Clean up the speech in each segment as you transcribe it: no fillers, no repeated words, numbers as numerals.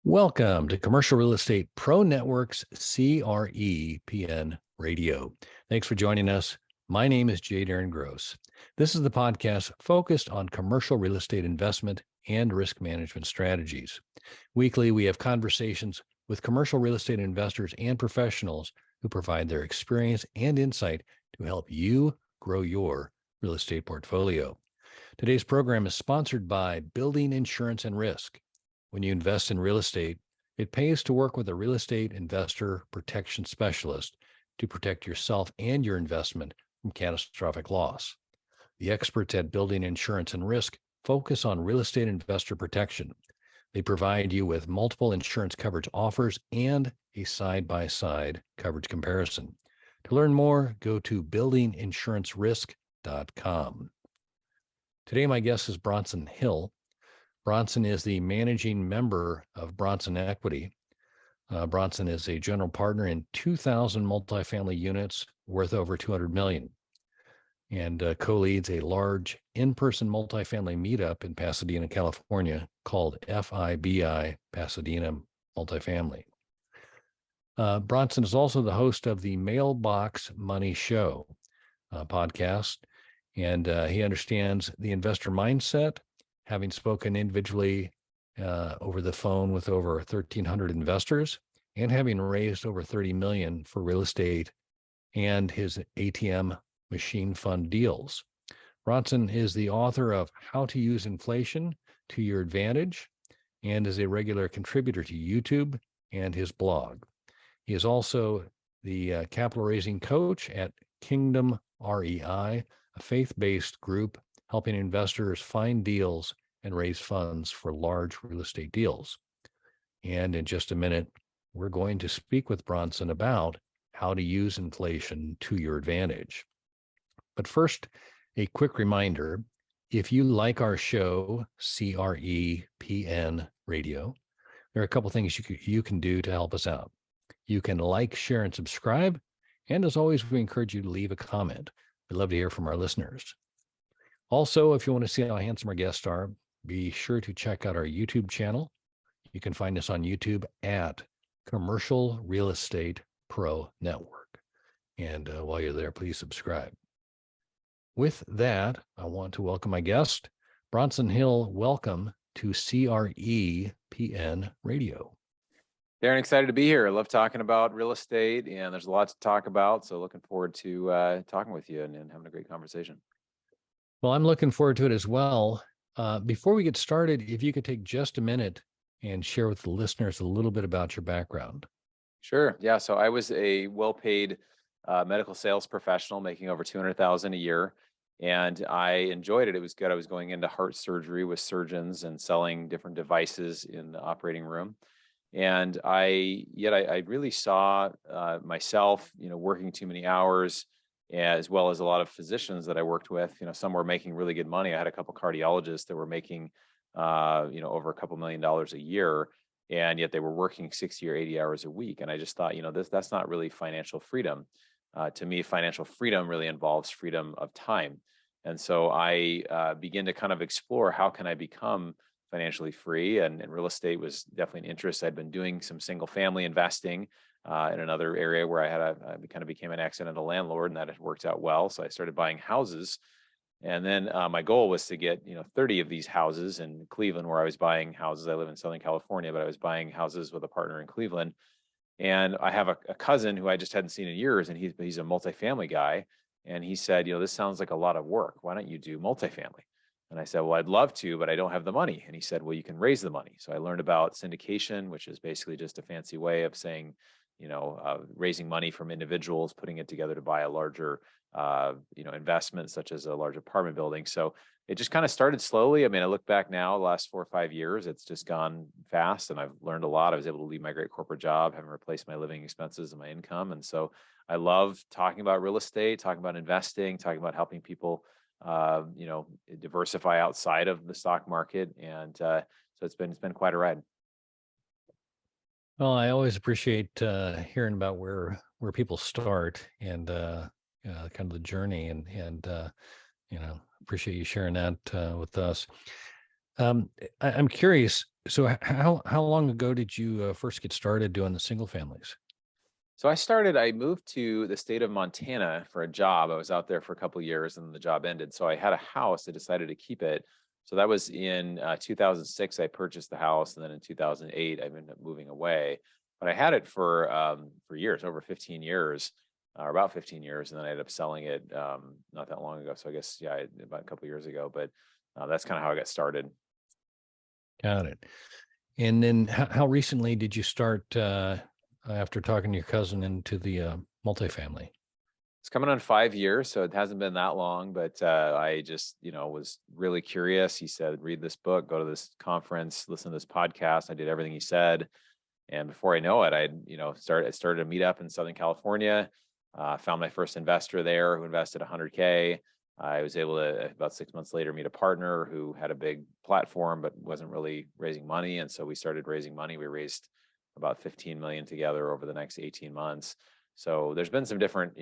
Welcome to Commercial Real Estate Pro Network's CRE Radio. Thanks for joining us. My name is J. Darren Gross. This is the podcast focused on commercial real estate investment and risk management strategies. Weekly, we have conversations with commercial real estate investors and professionals who provide their experience and insight to help you grow your real estate portfolio. Today's program is sponsored by Building Insurance and Risk. When you invest in real estate, it pays to work with a real estate investor protection specialist to protect yourself and your investment from catastrophic loss. The experts at Building Insurance and Risk focus on real estate investor protection. They provide you with multiple insurance coverage offers and a side-by-side coverage comparison. To learn more, go to buildinginsurancerisk.com. Today, my guest is Bronson Hill. Bronson is the managing member of Bronson Equity. Bronson is a general partner in 2,000 multifamily units worth over $200 million and co-leads a large in-person multifamily meetup in Pasadena, California called FIBI Pasadena Multifamily. Bronson is also the host of the Mailbox Money Show podcast, and he understands the investor mindset, having spoken individually over the phone with over 1,300 investors and having raised over $30 million for real estate and his ATM machine fund deals. Bronson is the author of How to Use Inflation to Your Advantage and is a regular contributor to YouTube and his blog. He is also the capital raising coach at Kingdom REI, a faith-based group helping investors find deals and raise funds for large real estate deals. And in just a minute, we're going to speak with Bronson about how to use inflation to your advantage. But first, a quick reminder, if you like our show, CREPN Radio, there are a couple things you can do to help us out. You can like, share, and subscribe. And as always, we encourage you to leave a comment. We'd love to hear from our listeners. Also, if you want to see how handsome our guests are, be sure to check out our YouTube channel. You can find us on YouTube at Commercial Real Estate Pro Network. And while you're there, please subscribe. With that, I want to welcome my guest, Bronson Hill. Welcome to CREPN Radio. Darren, excited to be here. I love talking about real estate, and there's a lot to talk about. So looking forward to talking with you and having a great conversation. Well, I'm looking forward to it as well. Before we get started, if you could take just a minute and share with the listeners a little bit about your background. Sure. Yeah. So I was a well-paid medical sales professional making over $200,000 a year, and I enjoyed it. It was good. I was going into heart surgery with surgeons and selling different devices in the operating room. And I really saw myself, working too many hours, as well as a lot of physicians that I worked with. Some were making really good money. I had a couple cardiologists that were making, over a couple $1 million a year, and yet they were working 60 or 80 hours a week. And I just thought, that's not really financial freedom. To me, financial freedom really involves freedom of time. And so I began to kind of explore, how can I become financially free? And real estate was definitely an interest. I'd been doing some single family investing in another area where I kind of became an accidental landlord, and that had worked out well. So I started buying houses. And then my goal was to get, 30 of these houses in Cleveland, where I was buying houses. I live in Southern California, but I was buying houses with a partner in Cleveland. And I have a cousin who I just hadn't seen in years, and he's a multifamily guy. And he said, this sounds like a lot of work. Why don't you do multifamily? And I said, well, I'd love to, but I don't have the money. And he said, well, you can raise the money. So I learned about syndication, which is basically just a fancy way of saying, raising money from individuals, putting it together to buy a larger, investment, such as a large apartment building. So it just kind of started slowly. I mean, I look back now, the last 4 or 5 years, it's just gone fast, and I've learned a lot. I was able to leave my great corporate job, having replaced my living expenses and my income. And so I love talking about real estate, talking about investing, talking about helping people, diversify outside of the stock market. And so it's been quite a ride. Well, I always appreciate hearing about where people start and kind of the journey, and appreciate you sharing that with us. I'm curious, how long ago did you first get started doing the single families? So I moved to the state of Montana for a job. I was out there for a couple of years and then the job ended. So I had a house. I decided to keep it. So that was in 2006. I purchased the house. And then in 2008, I ended up moving away. But I had it for years, over 15 years, or about 15 years. And then I ended up selling it not that long ago. So I guess, yeah, about a couple of years ago. But that's kind of how I got started. Got it. And then how recently did you start, after talking to your cousin, into the multifamily? It's coming on 5 years, so it hasn't been that long, but I just, was really curious. He said, read this book, go to this conference, listen to this podcast. I did everything he said. And before I know it, I started a meetup in Southern California, found my first investor there who invested 100K. I was able to, about 6 months later, meet a partner who had a big platform, but wasn't really raising money. And so we started raising money. We raised about 15 million together over the next 18 months. So there's been some different,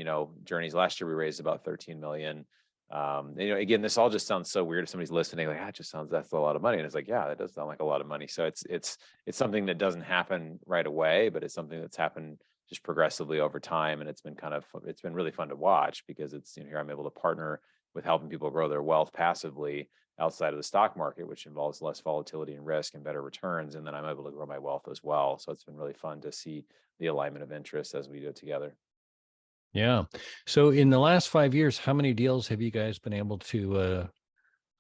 journeys. Last year we raised about 13 million. Again, this all just sounds so weird if somebody's listening, like, it just sounds, that's a lot of money. And it's like, yeah, that does sound like a lot of money. So it's something that doesn't happen right away, but it's something that's happened just progressively over time. And it's been really fun to watch because it's, here I'm able to partner with helping people grow their wealth passively outside of the stock market, which involves less volatility and risk and better returns. And then I'm able to grow my wealth as well. So it's been really fun to see the alignment of interests as we do it together. Yeah. So in the last 5 years, how many deals have you guys been able to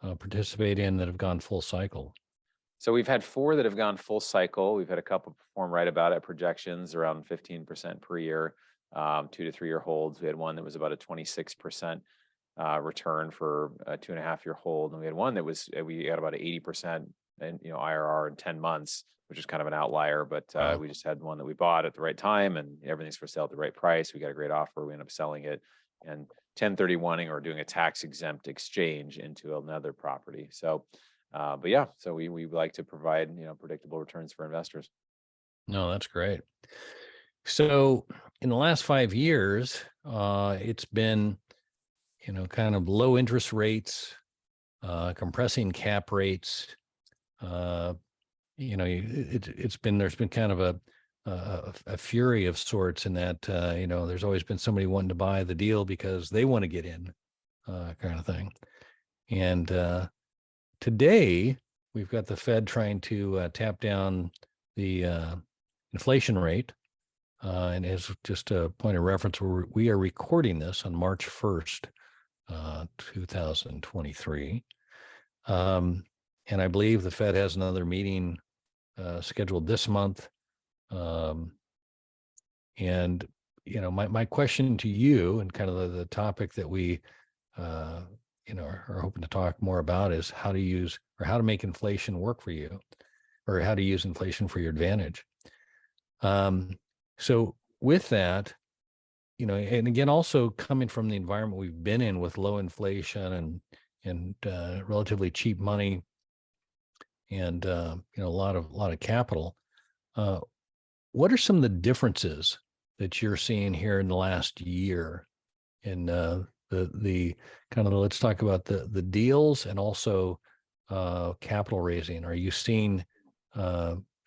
participate in that have gone full cycle? So we've had 4 that have gone full cycle. We've had a couple perform right about at projections around 15% per year, 2 to 3 year holds. We had one that was about a 26% return for a 2.5 year hold. And we had one that we got about an 80% and IRR in 10 months, which is kind of an outlier, but Wow. we just had one that we bought at the right time and everything's for sale at the right price. We got a great offer. We ended up selling it and 1031ing or doing a tax exempt exchange into another property. So, but yeah, so we like to provide, predictable returns for investors. No, that's great. So in the last 5 years, it's been, kind of low interest rates, compressing cap rates. There's been kind of a fury of sorts in that, there's always been somebody wanting to buy the deal because they want to get in, kind of thing. And today we've got the Fed trying to tap down the inflation rate. And as just a point of reference, we are recording this on March 1st, 2023. And I believe the Fed has another meeting scheduled this month. And, my question to you and kind of the topic that we, are hoping to talk more about is how to make inflation work for you, or how to use inflation for your advantage. So with that, and again, also coming from the environment we've been in with low inflation and relatively cheap money and a lot of capital, what are some of the differences that you're seeing here in the last year in the kind of let's talk about the deals and also capital raising? Are you seeing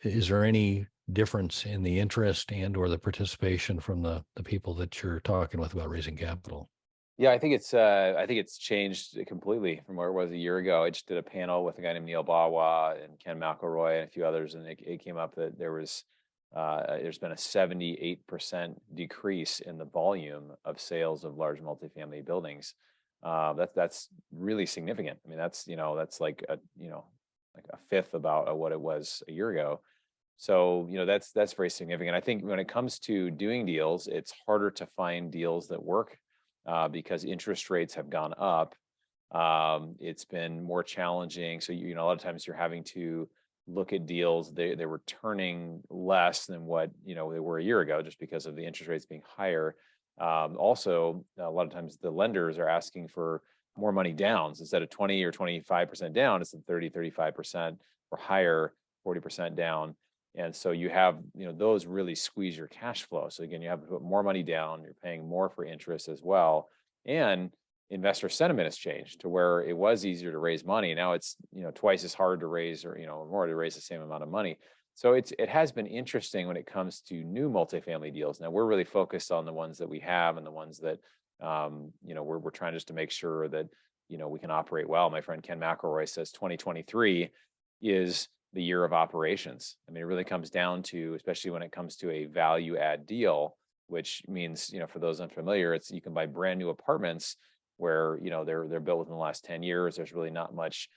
is there any difference in the interest and or the participation from the people that you're talking with about raising capital? Yeah, I think it's changed completely from where it was a year ago. I just did a panel with a guy named Neil Bawa and Ken McElroy and a few others, and it came up that there's been a 78% decrease in the volume of sales of large multifamily buildings. That's really significant. I mean, that's like a fifth about what it was a year ago. So, that's very significant. I think when it comes to doing deals, it's harder to find deals that work because interest rates have gone up. It's been more challenging. So, a lot of times you're having to look at deals. They're returning less than what, they were a year ago just because of the interest rates being higher. Also, a lot of times the lenders are asking for more money down. So instead of 20 or 25% down, it's 30, 35% or higher, 40% down. And so you have, those really squeeze your cash flow. So again, you have to put more money down, you're paying more for interest as well. And investor sentiment has changed to where it was easier to raise money. Now it's, twice as hard to raise, or, more to raise the same amount of money. So it has been interesting when it comes to new multifamily deals. Now we're really focused on the ones that we have and the ones that, we're trying just to make sure that, we can operate well. My friend Ken McElroy says 2023 is the year of operations. I mean, it really comes down to, especially when it comes to a value add deal, which means, for those unfamiliar, it's you can buy brand new apartments where, they're built within the last 10 years. There's really not much,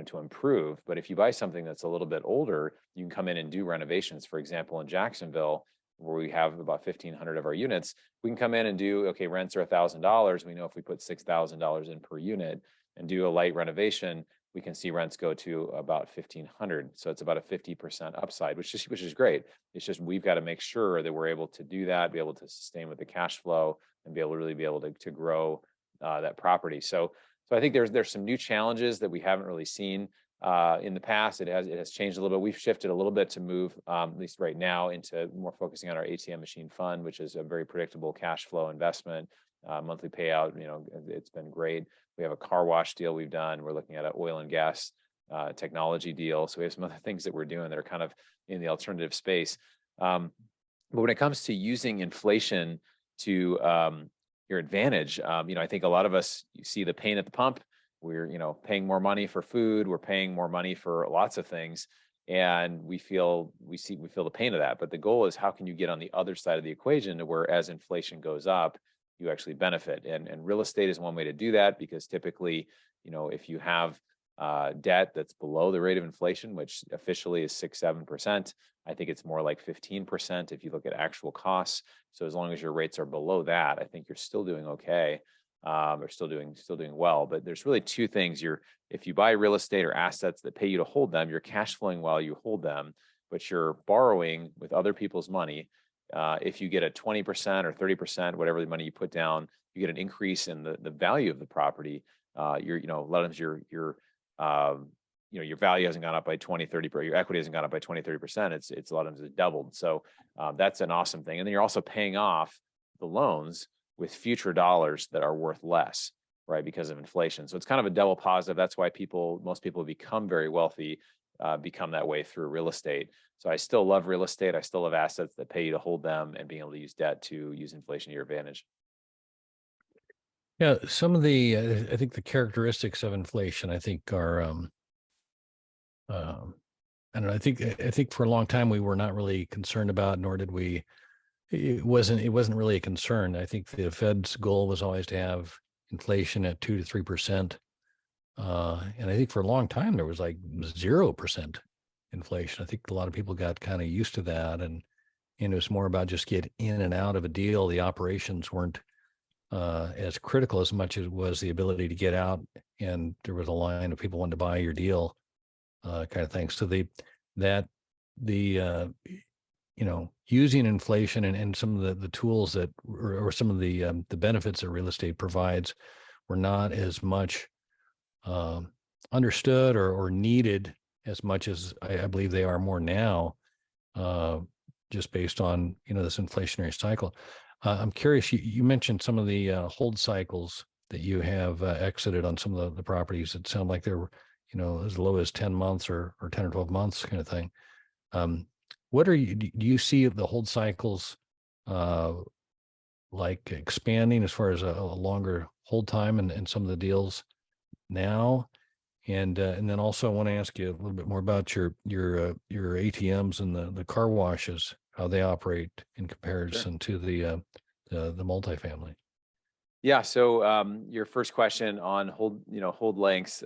to improve. But if you buy something that's a little bit older, you can come in and do renovations. For example, in Jacksonville, where we have about 1,500 of our units, we can come in and do, okay, rents are $1,000. We know if we put $6,000 in per unit and do a light renovation, we can see rents go to about 1,500. So it's about a 50% upside, which is great. It's just we've got to make sure that we're able to do that, be able to sustain with the cash flow, and be able to grow that property. So I think there's some new challenges that we haven't really seen in the past. It has changed a little bit. We've shifted a little bit to move, at least right now, into more focusing on our ATM machine fund, which is a very predictable cash flow investment, monthly payout. It's been great. We have a car wash deal we've done. We're looking at an oil and gas technology deal. So we have some other things that we're doing that are kind of in the alternative space. But when it comes to using inflation to your advantage, I think a lot of us, you see the pain at the pump. We're, paying more money for food. We're paying more money for lots of things, and we feel the pain of that. But the goal is, how can you get on the other side of the equation to where, as inflation goes up, you actually benefit? And real estate is one way to do that, because typically, if you have debt that's below the rate of inflation, which officially is 6-7%, I think it's more like 15% if you look at actual costs. So as long as your rates are below that, I think you're still doing okay. Or still doing well. But there's really two things. If you buy real estate or assets that pay you to hold them, you're cash flowing while you hold them, but you're borrowing with other people's money. If you get a 20% or 30%, whatever the money you put down, you get an increase in the value of the property. A lot of times your value hasn't gone up by 20, 30%, your equity hasn't gone up by 20, 30%. It's a lot of times it's doubled. So that's an awesome thing. And then you're also paying off the loans with future dollars that are worth less, right, because of inflation. So it's kind of a double positive. That's why most people become very wealthy, become that way through real estate. So I still love real estate. I still love assets that pay you to hold them, and being able to use debt to use inflation to your advantage. Yeah, some of I think the characteristics of inflation, I think, are, I don't know. I think for a long time we were not really concerned about, nor did we. It wasn't really a concern. I think the Fed's goal was always to have inflation at 2 to 3%. And I think for a long time there was like 0% inflation. I think a lot of people got kind of used to that, and it was more about just get in and out of a deal. The operations weren't as critical as much as it was the ability to get out, and there was a line of people wanting to buy your deal, kind of thing. So using inflation and some of the tools that, or some of the benefits that real estate provides, were not as much understood or needed as much as I believe they are more now, just based on this inflationary cycle. I'm curious. You mentioned some of the hold cycles that you have exited on some of the properties. It sounded like they were as low as 10 months or 10 or 12 months kind of thing. Do you see the hold cycles like expanding as far as a longer hold time and some of the deals now? And then also I want to ask you a little bit more about your ATMs and the car washes, how they operate in comparison to the multifamily. Yeah. So your first question on hold lengths.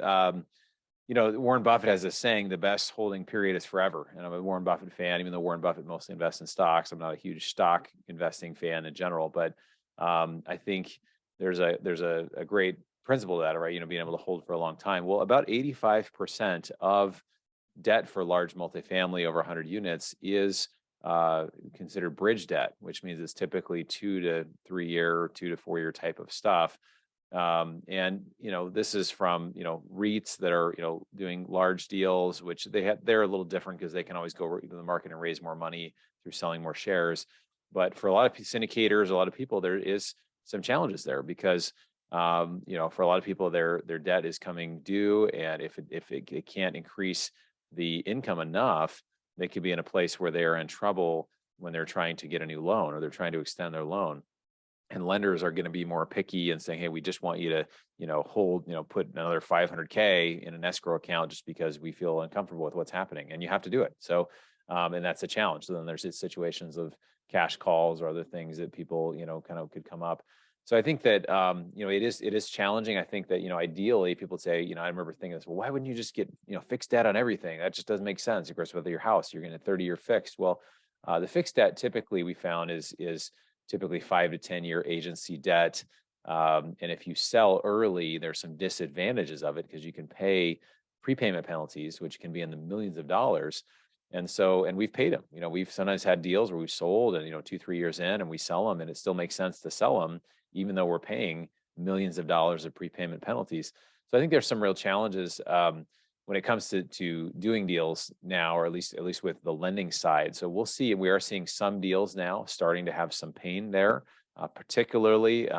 Warren Buffett has this saying, the best holding period is forever. And I'm a Warren Buffett fan, even though Warren Buffett mostly invests in stocks. I'm not a huge stock investing fan in general, but I think there's a great principle to that, right? Being able to hold for a long time. Well, about 85% of debt for large multifamily over 100 units is considered bridge debt, which means it's typically 2 to 3 year, 2 to 4 year type of stuff. And this is from REITs that are doing large deals, which they're a little different because they can always go to the market and raise more money through selling more shares. But for a lot of syndicators, a lot of people, there is some challenges there, because For a lot of people, their debt is coming due, and if it can't increase the income enough, they could be in a place where they are in trouble when they're trying to get a new loan or they're trying to extend their loan. And lenders are going to be more picky and saying, hey, we just want you to, put another 500K in an escrow account just because we feel uncomfortable with what's happening, and you have to do it. So, and that's a challenge. So then there's situations of cash calls or other things that people, kind of could come up. So I think that, it is challenging. I think that, ideally people say, I remember thinking this, well, why wouldn't you just get, fixed debt on everything? That just doesn't make sense. Of course, whether your house, you're getting a 30-year fixed. Well, the fixed debt typically we found is typically 5 to 10-year agency debt. And if you sell early, there's some disadvantages of it because you can pay prepayment penalties, which can be in the millions of dollars. And we've paid them. We've sometimes had deals where we've sold and, 2-3 years in and we sell them and it still makes sense to sell them, even though we're paying millions of dollars of prepayment penalties. So I think there's some real challenges when it comes to doing deals now, or at least with the lending side. So we'll see. We are seeing some deals now starting to have some pain there, particularly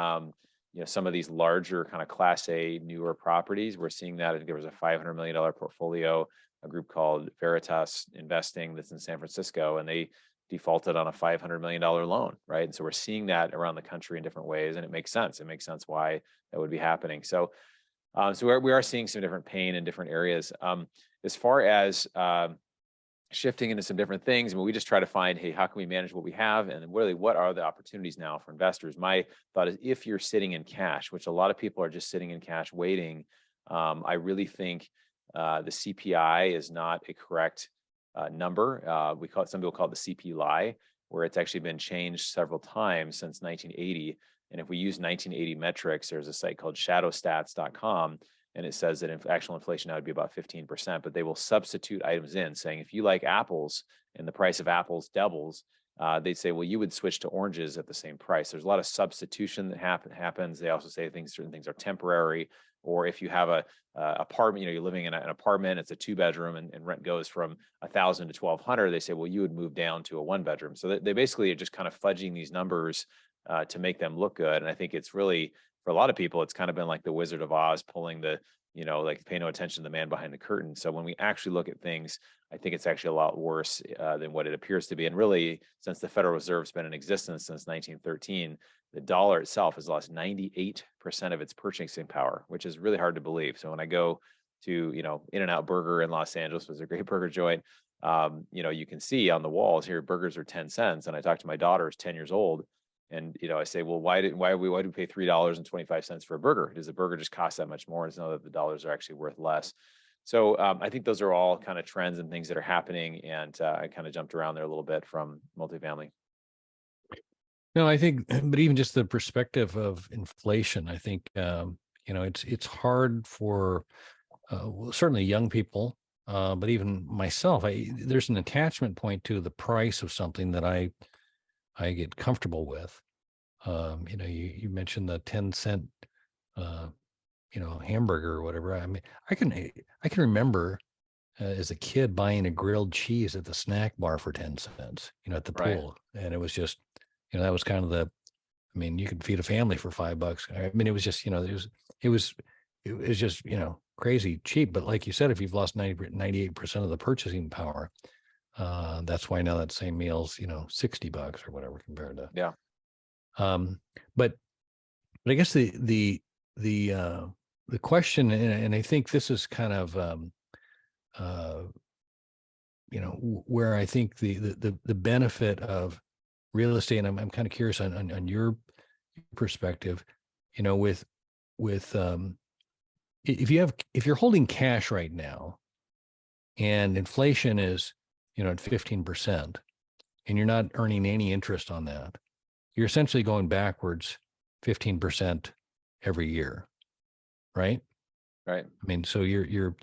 some of these larger kind of Class A newer properties. We're seeing that. I think there was a $500 million portfolio, a group called Veritas Investing that's in San Francisco, and they defaulted on a $500 million loan, right? And so we're seeing that around the country in different ways, and it makes sense. It makes sense why that would be happening. So we are seeing some different pain in different areas. As far as shifting into some different things, we just try to find, hey, how can we manage what we have, and really what are the opportunities now for investors? My thought is, if you're sitting in cash, which a lot of people are just sitting in cash waiting, I really think the CPI is not a correct number. Some people call it the CP lie, where it's actually been changed several times since 1980. And if we use 1980 metrics, there's a site called shadowstats.com, and it says that actual inflation now would be about 15%, but they will substitute items in, saying if you like apples and the price of apples doubles, they'd say, well, you would switch to oranges at the same price. There's a lot of substitution that happens. They also say certain things are temporary, or if you have a apartment, you're living in an apartment, it's a 2-bedroom, and rent goes from $1,000 to $1,200. They say, well, you would move down to a 1-bedroom. So they basically are just kind of fudging these numbers to make them look good. And I think it's really, for a lot of people, it's kind of been like the Wizard of Oz pulling the, like pay no attention to the man behind the curtain. So when we actually look at things, I think it's actually a lot worse than what it appears to be. And really, since the Federal Reserve's been in existence since 1913, the dollar itself has lost 98% of its purchasing power, which is really hard to believe. So when I go to, In-N-Out Burger in Los Angeles, was a great burger joint, you can see on the walls here, burgers are 10 cents. And I talked to my daughter, who's 10 years old, and I say, well, why do we pay $3.25 for a burger? Does the burger just cost that much more? It's know that the dollars are actually worth less. So I think those are all kind of trends and things that are happening. And I kind of jumped around there a little bit from multifamily. No, I think, but even just the perspective of inflation, I think, it's hard for certainly young people, but even myself, there's an attachment point to the price of something that I get comfortable with. You mentioned the 10-cent, hamburger or whatever. I mean, I can remember as a kid buying a grilled cheese at the snack bar for 10 cents, at the pool. And it was just, that was kind of you could feed a family for $5. I mean, it was just, it was just, crazy cheap. But like you said, if you've lost 98% of the purchasing power, that's why now that same meal's, $60 or whatever compared to. Yeah. But I guess the question, and I think this is kind of, where I think the benefit of real estate, and I'm kind of curious on your perspective, with if you're holding cash right now and inflation is, at 15%, and you're not earning any interest on that, you're essentially going backwards 15% every year, right? Right. I mean, so you're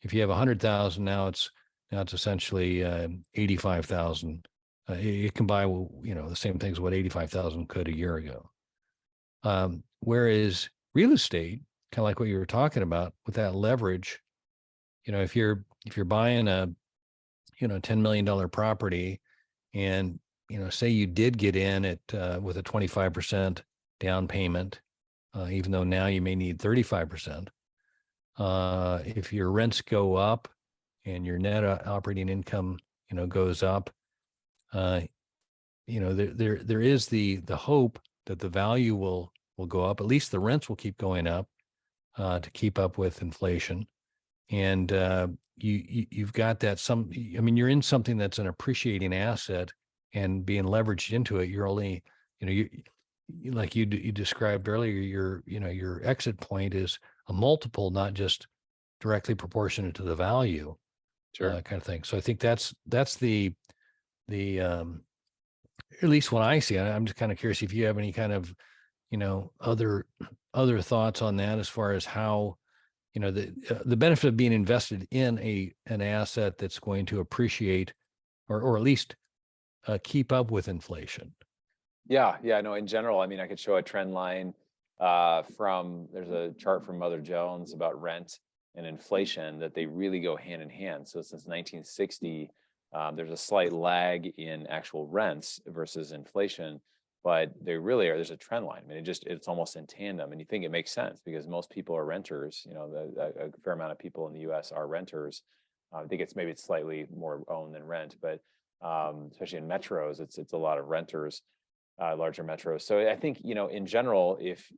if you have 100,000 now, it's essentially 85,000. It can buy, the same things what 85,000 could a year ago. Whereas real estate, kind of like what you were talking about with that leverage, if you're buying a $10 million property, and say you did get in at with a 25% down payment, even though now you may need 35%. If your rents go up and your net operating income, goes up, there is the hope that the value will go up. At least the rents will keep going up to keep up with inflation. And you've got that you're in something that's an appreciating asset, and being leveraged into it, you're only, like you described earlier, your exit point is a multiple, not just directly proportionate to the value, Sure. kind of thing. So I think that's the at least when I see it. I'm just kind of curious if you have any kind of, other thoughts on that, as far as how, the benefit of being invested in an asset that's going to appreciate, or at least keep up with inflation. Yeah, no, in general, I mean, I could show a trend line there's a chart from Mother Jones about rent and inflation, that they really go hand in hand. So since 1960, there's a slight lag in actual rents versus inflation, but they really are. There's a trend line. I mean, it's almost in tandem, and you think it makes sense because most people are renters. A fair amount of people in the U.S. are renters. I think it's slightly more owned than rent, but especially in metros, it's a lot of renters, larger metros. So I think, in general, if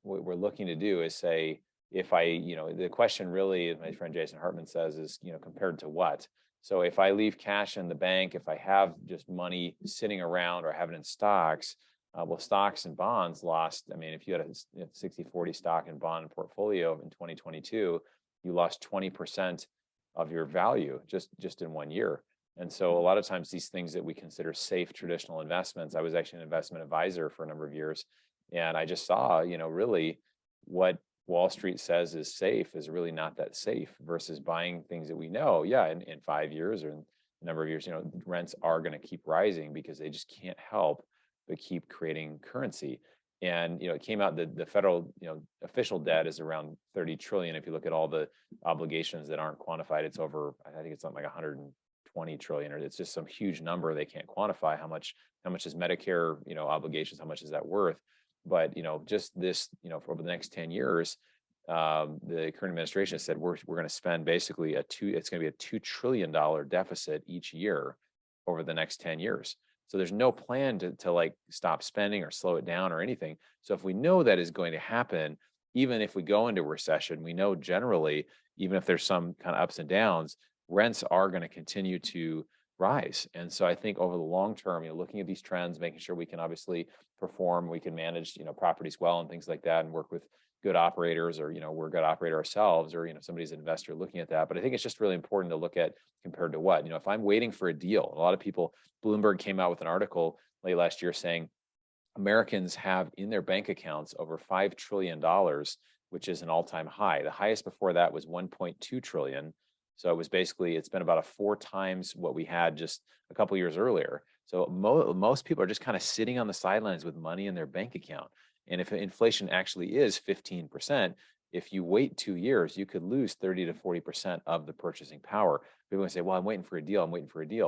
what we're looking to do is say, if the question really, as my friend Jason Hartman says, is, compared to what? So if I leave cash in the bank, if I have just money sitting around or have it in stocks, well, stocks and bonds lost. I mean, if you had a 60-40 stock and bond portfolio in 2022, you lost 20% of your value just in 1 year. And so a lot of times these things that we consider safe traditional investments, I was actually an investment advisor for a number of years, and I just saw, really what Wall Street says is safe is really not that safe, versus buying things that we know, in 5 years or in a number of years, rents are going to keep rising because they just can't help but keep creating currency. And, it came out that the federal, official debt is around 30 trillion. If you look at all the obligations that aren't quantified, it's over, I think it's something like 120 trillion, or it's just some huge number they can't quantify. How much is Medicare, obligations, how much is that worth? But, just this, for over the next 10 years, the current administration has said we're going to spend basically it's going to be a $2 trillion deficit each year over the next 10 years. So there's no plan to like stop spending or slow it down or anything. So if we know that is going to happen, even if we go into a recession, we know generally, even if there's some kind of ups and downs, rents are going to continue to rise. And so I think over the long term, looking at these trends, making sure we can obviously perform, we can manage, properties well and things like that, and work with good operators, or, we're a good operator ourselves, or, somebody's an investor looking at that. But I think it's just really important to look at compared to what, if I'm waiting for a deal. A lot of people, Bloomberg came out with an article late last year saying Americans have in their bank accounts over $5 trillion, which is an all-time high. The highest before that was 1.2 trillion. So it's been about 4 times what we had just a couple years earlier. So most people are just kind of sitting on the sidelines with money in their bank account. And if inflation actually is 15%, if you wait 2 years, you could lose 30 to 40% of the purchasing power. People say, well, I'm waiting for a deal.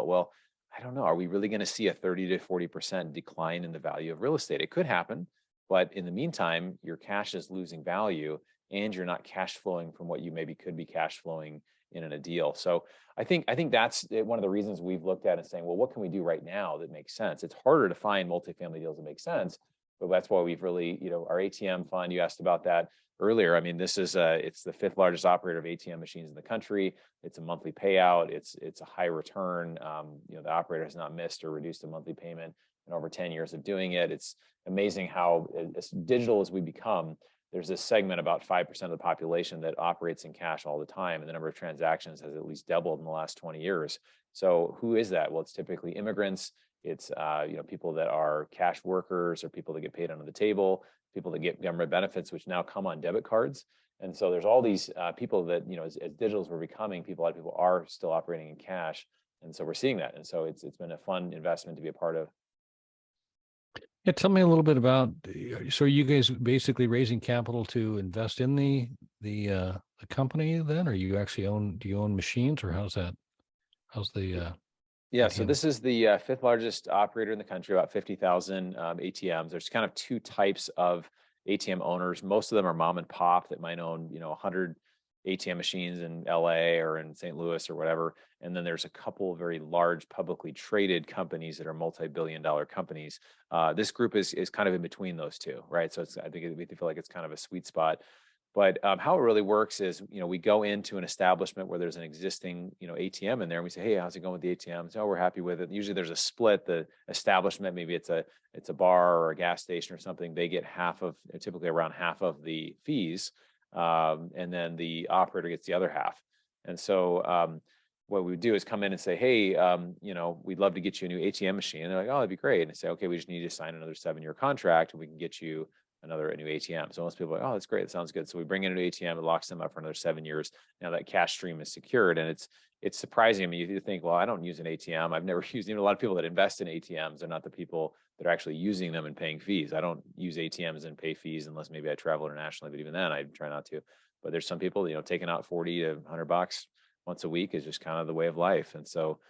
Well, I don't know. Are we really going to see a 30 to 40% decline in the value of real estate? It could happen. But in the meantime, your cash is losing value, and you're not cash flowing from what you maybe could be cash flowing in a deal. So I think that's one of the reasons we've looked at and saying, well, what can we do right now that makes sense? It's harder to find multifamily deals that make sense, but that's why we've really, our ATM fund, you asked about that earlier. I mean, this is it's the 5th largest operator of ATM machines in the country. It's a monthly payout. It's a high return. The operator has not missed or reduced a monthly payment in over 10 years of doing it. It's amazing how, as digital as we become, there's this segment, about 5% of the population, that operates in cash all the time, and the number of transactions has at least doubled in the last 20 years. So who is that? Well, it's typically immigrants. It's people that are cash workers, or people that get paid under the table, people that get government benefits, which now come on debit cards. And so there's all these people that, as digital as we're becoming, a lot of people are still operating in cash. And so we're seeing that. And so it's been a fun investment to be a part of. Yeah, tell me a little bit about. So, are you guys basically raising capital to invest in the company then, or you actually do you own machines, or how's that? How's the Yeah, so this is the 5th largest operator in the country, about 50,000 ATMs. There's kind of 2 types of ATM owners. Most of them are mom and pop that might own, 100 ATM machines in LA or in St. Louis or whatever. And then there's a couple of very large publicly traded companies that are multi-billion-dollar companies. This group is kind of in between those two, right? So I think we feel like it's kind of a sweet spot. But how it really works is, we go into an establishment where there's an existing, ATM in there, and we say, "Hey, how's it going with the ATM?" So, "Oh, we're happy with it." Usually, there's a split. The establishment, maybe it's a bar or a gas station or something. They get typically around half of the fees, and then the operator gets the other half. And so, what we would do is come in and say, "Hey, we'd love to get you a new ATM machine." And they're like, "Oh, that'd be great." And I say, "Okay, we just need you to sign another 7-year contract, and we can get you a new ATM." So most people are like, "Oh, that's great. That sounds good." So we bring in an ATM, it locks them up for another 7 years. Now that cash stream is secured, and it's surprising. I mean, you think, well, I don't use an ATM. I've never used, even a lot of people that invest in ATMs are not the people that are actually using them and paying fees. I don't use ATMs and pay fees unless maybe I travel internationally, but even then I try not to. But there's some people, taking out 40 to $100 once a week is just kind of the way of life. And so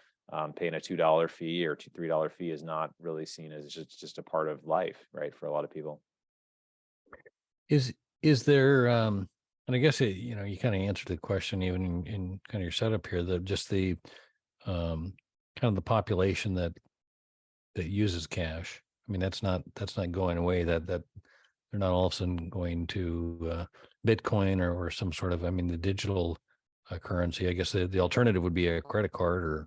paying a $2 fee or $3 fee is not really seen as just a part of life, right? For a lot of people. Is there and I guess you kind of answered the question even in kind of your setup here, that just the kind of the population that uses cash. I mean, that's not going away, that they're not all of a sudden going to Bitcoin or some sort of, I mean, the digital currency. I guess the alternative would be a credit card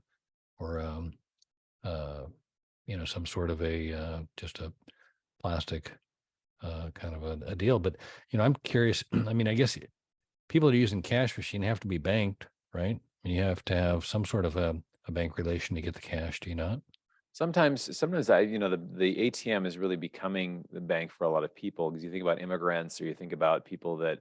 or some sort of just a plastic kind of a deal. But I'm curious. I mean, I guess people that are using cash machine have to be banked, right? And you have to have some sort of a bank relation to get the cash. Do you not? Sometimes the ATM is really becoming the bank for a lot of people, because you think about immigrants or you think about people that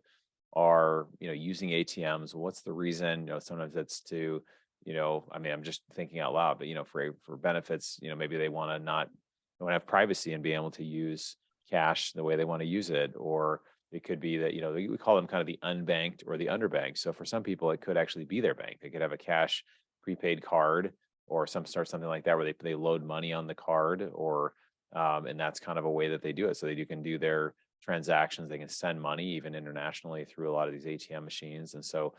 are, using ATMs. What's the reason? Sometimes it's to, I mean, I'm just thinking out loud, but, for benefits, maybe they want to have privacy and be able to use cash the way they want to use it. Or it could be that, we call them kind of the unbanked or the underbanked. So for some people, it could actually be their bank. They could have a cash prepaid card or something like that, where they load money on the card, or and that's kind of a way that they do it. So can do their transactions. They can send money even internationally through a lot of these ATM machines. And so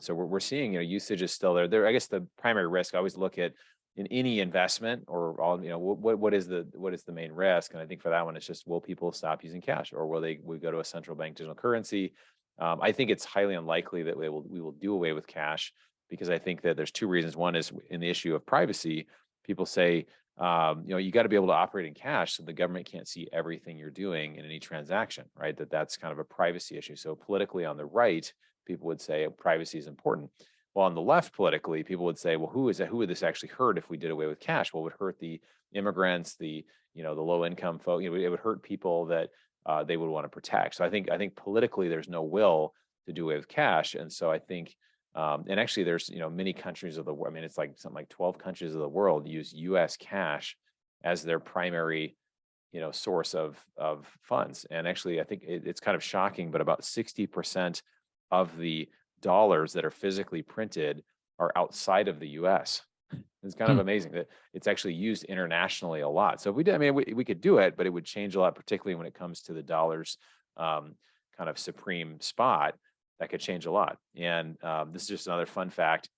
we're seeing, usage is still there. I guess the primary risk I always look at in any investment or all, what is the main risk? And I think for that one, it's just, will people stop using cash, or will we go to a central bank digital currency? I think it's highly unlikely that we will do away with cash, because I think that there's two reasons. One is in the issue of privacy. People say, you got to be able to operate in cash so the government can't see everything you're doing in any transaction, right? That's kind of a privacy issue. So politically on the right, people would say privacy is important. Well, on the left, politically, people would say, well, who would this actually hurt if we did away with cash? Well, it would hurt the immigrants, the low income folk. It would hurt people that they would want to protect. So I think politically there's no will to do away with cash. And so I think, and actually there's, many countries of the world. I mean, it's like something like 12 countries of the world use US cash as their primary, source of funds. And actually, I think it's kind of shocking, but about 60% of the dollars that are physically printed are outside of the US. It's kind of amazing that it's actually used internationally a lot. So if we did, I mean, we could do it, but it would change a lot, particularly when it comes to the dollar's kind of supreme spot. That could change a lot. And this is just another fun fact.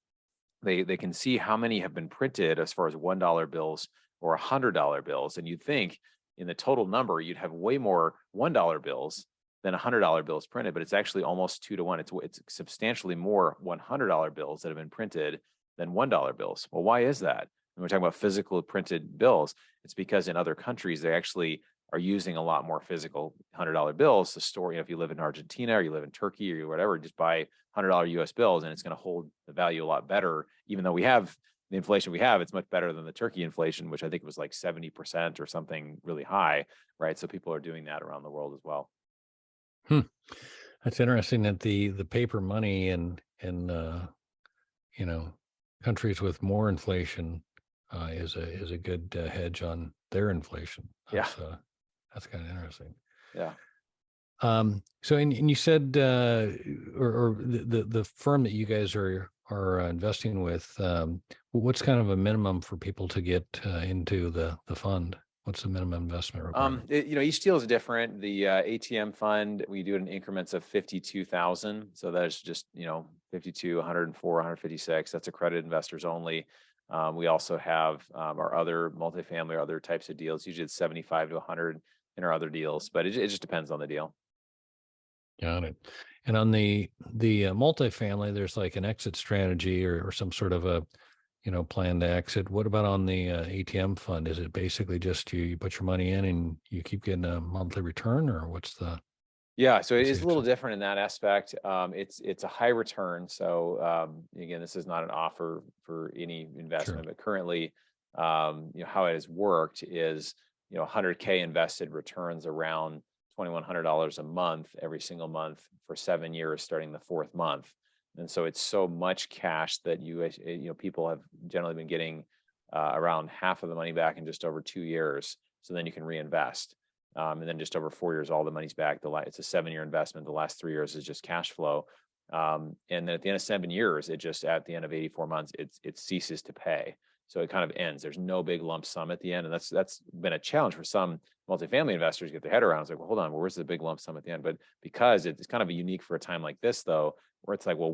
They can see how many have been printed as far as $1 bills or $100 bills. And you'd think in the total number, you'd have way more $1 bills than $100 bills printed, but it's actually almost 2 to 1. It's substantially more $100 bills that have been printed than $1 bills. Well, why is that? When we're talking about physical printed bills, it's because in other countries, they actually are using a lot more physical $100 bills to store. If you live in Argentina or you live in Turkey or whatever, just buy $100 US bills, and it's going to hold the value a lot better. Even though we have the inflation we have, it's much better than the Turkey inflation, which I think was like 70% or something really high, right? So people are doing that around the world as well. That's interesting that the paper money in countries with more inflation is a good hedge on their inflation. That's kind of interesting. Yeah. So and you said or the firm that you guys are investing with, what's kind of a minimum for people to get into the fund? What's the minimum investment requirement? Each deal is different. The ATM fund, we do it in increments of 52,000. So that's just, 52, 104, 156. That's accredited investors only. We also have our other multifamily or other types of deals. Usually it's 75 to 100 in our other deals, but it just depends on the deal. Got it. And on the multifamily, there's like an exit strategy or some sort of a plan to exit. What about on the ATM fund? Is it basically just you put your money in and you keep getting a monthly return, or what's the? Yeah, so it What's is the a little exit? different in that aspect. It's a high return. So again, this is not an offer for any Sure. investment, but currently, how it has worked is 100K invested returns around $2,100 a month every single month for 7 years, starting the fourth month. And so it's so much cash that people have generally been getting around half of the money back in just over 2 years. So then you can reinvest. And then just over 4 years, all the money's back. It's a 7-year investment. The last 3 years is just cash flow. And then at the end of 7 years, at the end of 84 months, it ceases to pay. So it kind of ends. There's no big lump sum at the end. And that's been a challenge for some multifamily investors to get their head around. It's like, well, hold on, where's the big lump sum at the end? But because it's kind of unique for a time like this, though, where it's like, well,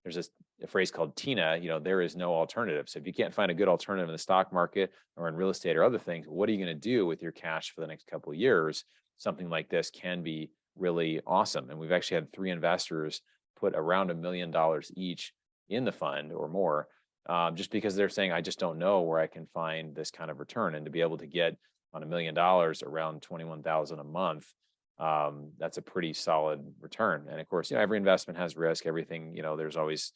there's a phrase called TINA, there is no alternative. So if you can't find a good alternative in the stock market or in real estate or other things, what are you going to do with your cash for the next couple of years? Something like this can be really awesome. And we've actually had 3 investors put around $1 million each in the fund or more, just because they're saying, I just don't know where I can find this kind of return. And to be able to get on $1 million around 21,000 a month, that's a pretty solid return. And of course, every investment has risk. Everything, there's always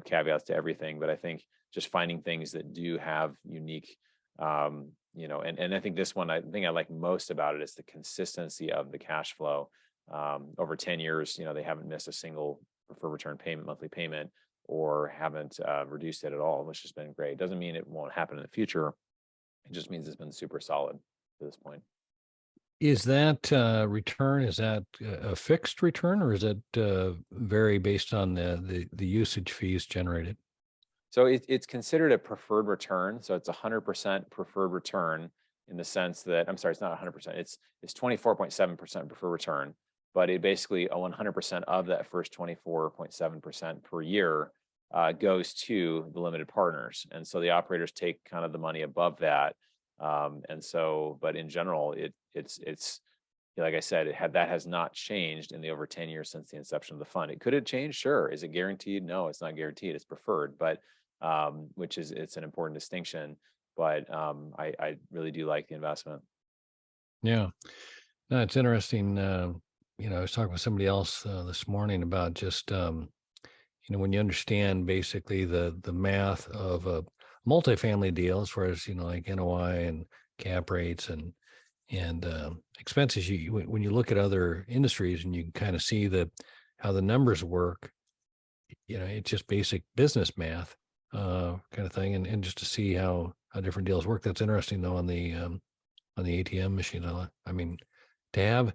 caveats to everything. But I think just finding things that do have unique, and I think this one, I think I like most about it is the consistency of the cash flow. Over 10 years, they haven't missed a single preferred return payment, monthly payment, or haven't reduced it at all, which has been great. Doesn't mean it won't happen in the future. It just means it's been super solid to this point. Is that return, is that a fixed return, or is it vary based on the usage fees generated? So it's considered a preferred return. So it's 100% preferred return in the sense that, I'm sorry, it's not 100%. It's 24.7% preferred return, but it basically 100% of that first 24.7% per year goes to the limited partners. And so the operators take kind of the money above that. But in general, it's like I said, that has not changed in the over 10 years since the inception of the fund. Could it change? Sure. Is it guaranteed? No, it's not guaranteed. It's preferred, but it's an important distinction. But I really do like the investment. Yeah, no, it's interesting. I was talking with somebody else this morning about just when you understand basically the math of a multifamily deal, as far as like NOI and cap rates and expenses. When you look at other industries and you can kind of see how the numbers work, it's just basic business math kind of thing, and just to see how different deals work. That's interesting though on the ATM machine. I mean, to have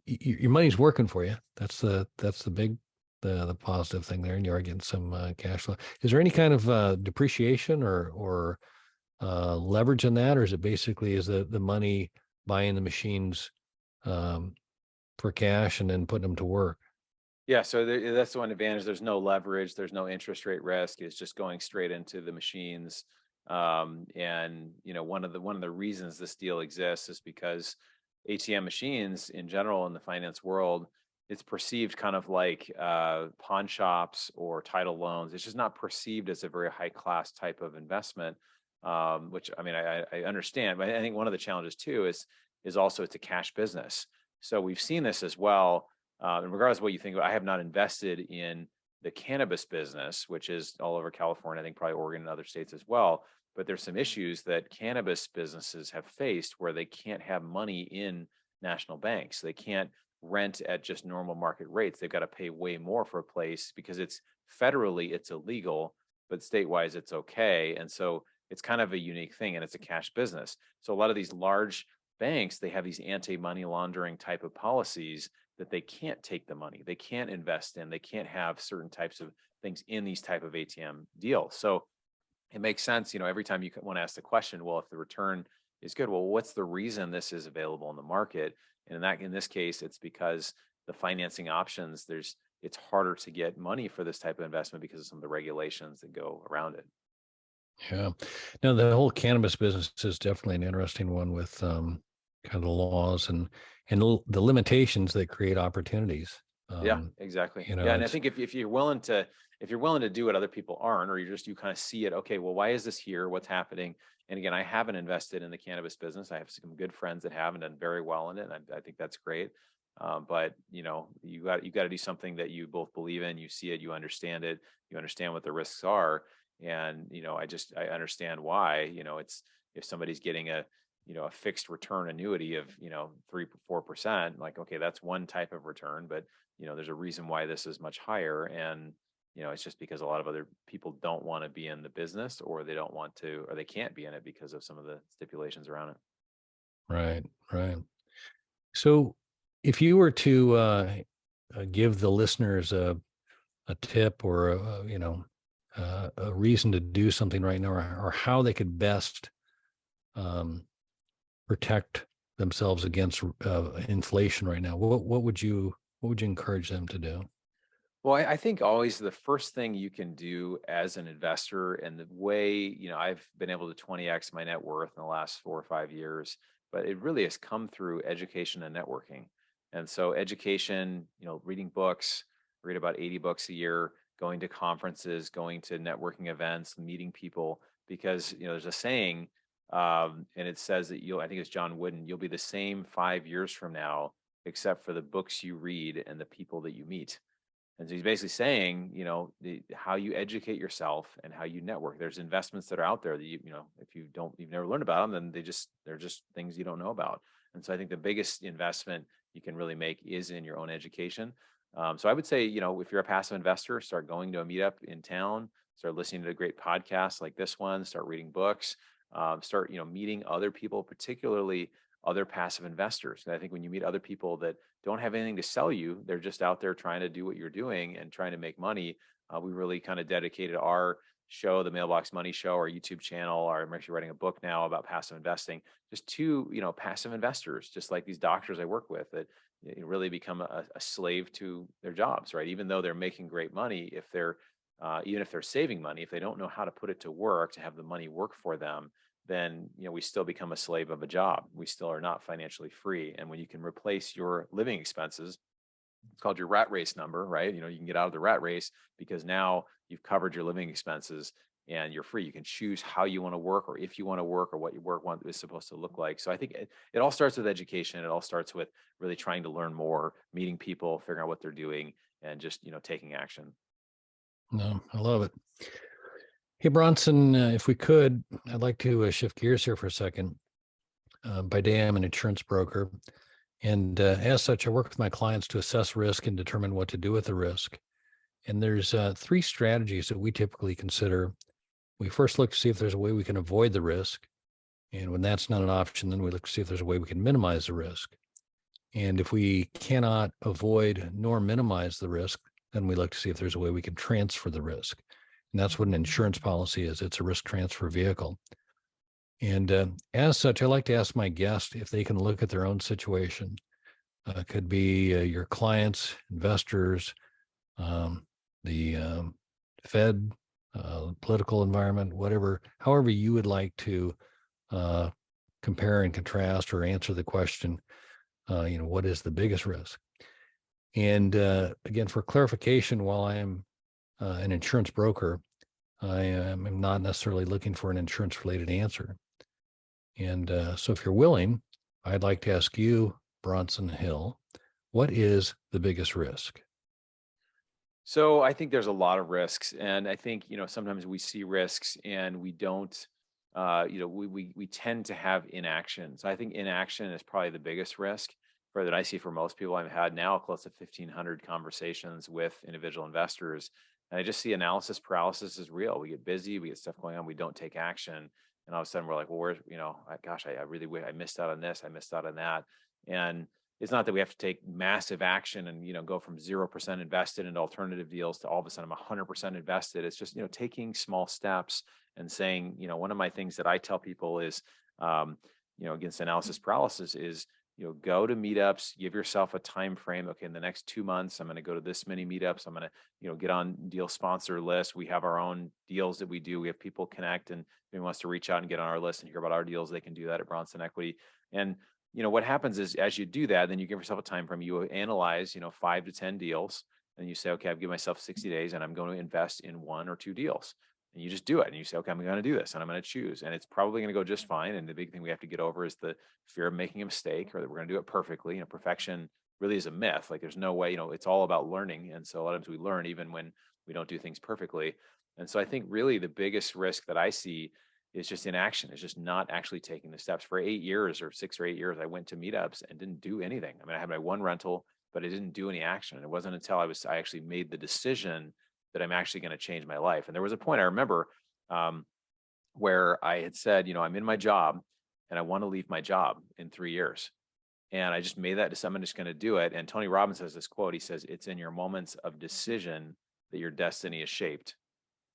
your money's working for you. That's the big the positive thing there, and you are getting some cash flow. Is there any kind of depreciation or leverage in that, or is it basically is the money buying the machines for cash and then putting them to work? Yeah, so that's the one advantage. There's no leverage. There's no interest rate risk. It's just going straight into the machines. And one of the reasons this deal exists is because ATM machines in general in the finance world, it's perceived kind of like pawn shops or title loans. It's just not perceived as a very high class type of investment, which I mean I understand, but I think one of the challenges too is also it's a cash business. So we've seen this as well. And regardless of what you think about, I have not invested in the cannabis business, which is all over California, I think probably Oregon and other states as well. But there's some issues that cannabis businesses have faced where they can't have money in national banks. They can't rent at just normal market rates. They've got to pay way more for a place because it's federally, it's illegal, but state-wise, it's okay. And so it's kind of a unique thing, and it's a cash business. So a lot of these large banks, they have these anti-money laundering type of policies that they can't take the money, they can't invest in, they can't have certain types of things in these type of ATM deals. So it makes sense, every time you want to ask the question, well, if the return is good. Well, what's the reason this is available in the market? And in this case, it's because the financing options, it's harder to get money for this type of investment because of some of the regulations that go around it. Yeah. Now, the whole cannabis business is definitely an interesting one with kind of the laws and the limitations that create opportunities. Yeah, exactly. Yeah, and I It's think if you're willing to do what other people aren't, or you kind of see it, okay, well, why is this here? What's happening? And again, I haven't invested in the cannabis business. I have some good friends that have and done very well in it, and I think that's great. But you got to do something that you both believe in. You see it, you understand it, you understand what the risks are, and I understand why. It's if somebody's getting a fixed return annuity of 3-4%, like, okay, that's one type of return, but there's a reason why this is much higher. And it's just because a lot of other people don't want to be in the business, or they don't want to, or they can't be in it because of some of the stipulations around it. right, right. So, if you were to give the listeners a tip or a reason to do something right now, or how they could best um, protect themselves against inflation right now, what would you encourage them to do? Well, I think always the first thing you can do as an investor, and the way, I've been able to 20x my net worth in the last 4 or 5 years, but it really has come through education and networking. And so education, reading books, read about 80 books a year, going to conferences, going to networking events, meeting people, because, there's a saying, and it says that I think it's John Wooden, you'll be the same 5 years from now, except for the books you read and the people that you meet. And so he's basically saying, how you educate yourself and how you network. There's investments that are out there that if you've never learned about them, then they're just things you don't know about. And so I think the biggest investment you can really make is in your own education. So I would say, if you're a passive investor, start going to a meetup in town, start listening to great podcasts like this one, start reading books, start, meeting other people, particularly other passive investors. And I think when you meet other people that don't have anything to sell you, they're just out there trying to do what you're doing and trying to make money. We really kind of dedicated our show, the Mailbox Money Show, our YouTube channel. I'm actually writing a book now about passive investing, just to passive investors, just like these doctors I work with, that really become a slave to their jobs, right? Even though they're making great money, if they're even if they're saving money, if they don't know how to put it to work to have the money work for them, then we still become a slave of a job. We still are not financially free. And when you can replace your living expenses, it's called your rat race number, right? You can get out of the rat race because now you've covered your living expenses and you're free. You can choose how you want to work, or if you want to work, or what your work is supposed to look like. So I think it all starts with education. It all starts with really trying to learn more, meeting people, figuring out what they're doing, and just taking action. No, I love it. Hey, Bronson, if we could, I'd like to shift gears here for a second. By day, I'm an insurance broker. And as such, I work with my clients to assess risk and determine what to do with the risk. And there's 3 strategies that we typically consider. We first look to see if there's a way we can avoid the risk. And when that's not an option, then we look to see if there's a way we can minimize the risk. And if we cannot avoid nor minimize the risk, then we look to see if there's a way we can transfer the risk. And that's what an insurance policy is. It's a risk transfer vehicle. And as such, I like to ask my guest if they can look at their own situation. Could be your clients, investors, the Fed, political environment, whatever, however you would like to compare and contrast or answer the question, what is the biggest risk? And again, for clarification, while I am an insurance broker, I am not necessarily looking for an insurance related answer. And so if you're willing, I'd like to ask you, Bronson Hill, what is the biggest risk? So I think there's a lot of risks, and I think sometimes we see risks and we don't. We tend to have inaction. So I think inaction is probably the biggest risk that I see for most people. I've had now close to 1,500 conversations with individual investors, and I just see analysis paralysis is real. We get busy, we get stuff going on, we don't take action, and all of a sudden we're like, well, where's I really I missed out on this, I missed out on that, and it's not that we have to take massive action and go from 0% invested in alternative deals to all of a sudden I'm 100% invested. It's just taking small steps and saying, one of my things that I tell people is against analysis paralysis is, go to meetups, give yourself a time frame. Okay, in the next 2 months, I'm going to go to this many meetups. I'm going to, get on deal sponsor lists. We have our own deals that we do. We have people connect, and if anyone wants to reach out and get on our list and hear about our deals, they can do that at Bronson Equity. And, what happens is as you do that, then you give yourself a time frame, you analyze, 5 to 10 deals, and you say, okay, I've given myself 60 days and I'm going to invest in 1 or 2 deals. And you just do it. And you say, okay, I'm going to do this and I'm going to choose. And it's probably going to go just fine. And the big thing we have to get over is the fear of making a mistake, or that we're going to do it perfectly. Perfection really is a myth. Like there's no way, it's all about learning. And so a lot of times we learn even when we don't do things perfectly. And so I think really the biggest risk that I see is just inaction. It's just not actually taking the steps. For 8 years or 6 or 8 years, I went to meetups and didn't do anything. I mean, I had my 1 rental, but I didn't do any action. And it wasn't until I actually made the decision that I'm actually going to change my life. And there was a point I remember where I had said, I'm in my job and I want to leave my job in 3 years. And I just made that decision. I'm just going to do it. And Tony Robbins has this quote. He says, it's in your moments of decision that your destiny is shaped.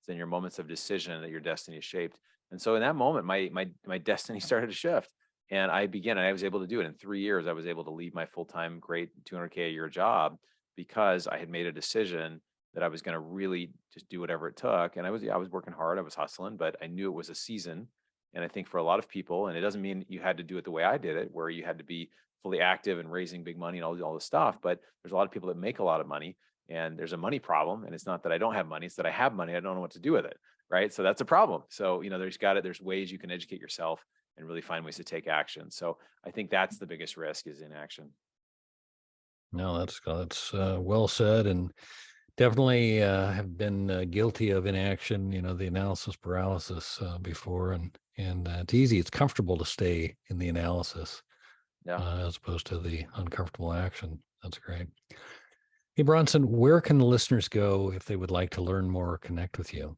It's in your moments of decision that your destiny is shaped. And so in that moment, my destiny started to shift. And I was able to do it in 3 years. I was able to leave my full-time, great $200K a year job because I had made a decision that I was going to really just do whatever it took. And I was working hard, I was hustling, but I knew it was a season. And I think for a lot of people, and it doesn't mean you had to do it the way I did it, where you had to be fully active and raising big money and all this stuff. But there's a lot of people that make a lot of money, and there's a money problem. And it's not that I don't have money, it's that I have money, I don't know what to do with it. Right. So that's a problem. So, there's ways you can educate yourself and really find ways to take action. So I think that's the biggest risk, is inaction. No, that's well said. And definitely have been guilty of inaction, the analysis paralysis before. And it's easy. It's comfortable to stay in the analysis as opposed to the uncomfortable action. That's great. Hey, Bronson, where can the listeners go if they would like to learn more or connect with you?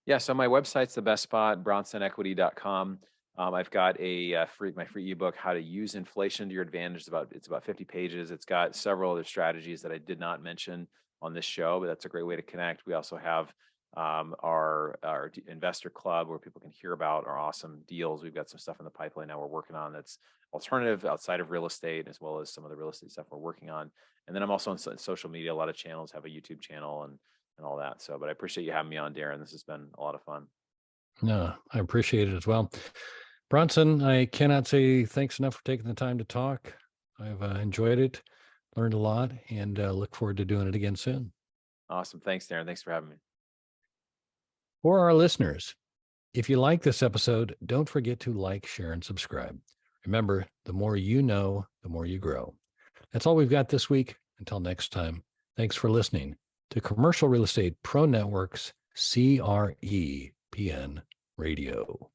Yeah, so my website's the best spot, bronsonequity.com. I've got my free ebook, How to Use Inflation to Your Advantage. It's about 50 pages. It's got several other strategies that I did not mention on this show, but that's a great way to connect. We also have our investor club where people can hear about our awesome deals. We've got some stuff in the pipeline now we're working on that's alternative outside of real estate, as well as some of the real estate stuff we're working on. And then I'm also on social media. A lot of channels have a YouTube channel and all that. So, but I appreciate you having me on, Darren. This has been a lot of fun. No, I appreciate it as well. Bronson, I cannot say thanks enough for taking the time to talk. I've enjoyed it, learned a lot, and look forward to doing it again soon. Awesome. Thanks, Darren. Thanks for having me. For our listeners, if you like this episode, don't forget to like, share, and subscribe. Remember, the more you know, the more you grow. That's all we've got this week. Until next time, thanks for listening to Commercial Real Estate Pro Network's CREPN Radio.